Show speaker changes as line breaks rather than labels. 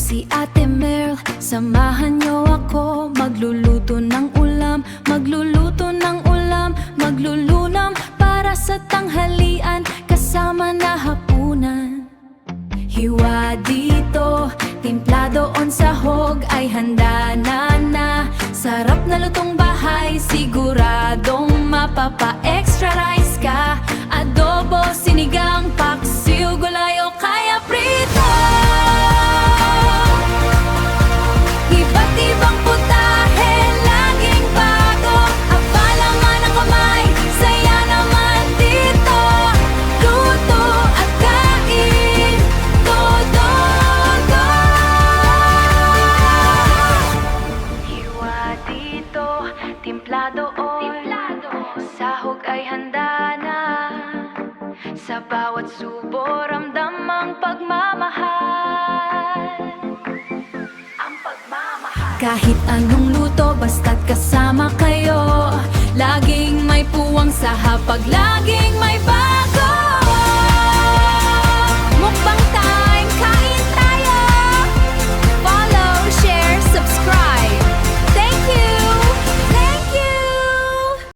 si Ate Merl, samahan niyo ako. Magluluto ng ulam, magluluto ng ulam, maglulunam para sa tanghalian, kasama na hapunan. Hiwa dito, timpla doon, sahog ay handa na. Sarap na lutong bahay, siguradong mapapa-extra rice ka. Adobo, sinigang, paksiw, gulay o kaya prito. Iba't ibang putahe, laging bago. Apalangan ang kamay, saya naman dito. Luto at kain, todo go. Hiwa dito, timpla doon, sahog ay handa na. Sa bawat subo, ramdam ang pagmamahal. Kahit anong luto, basta't kasama kayo. Laging may puwang sa hapag, laging may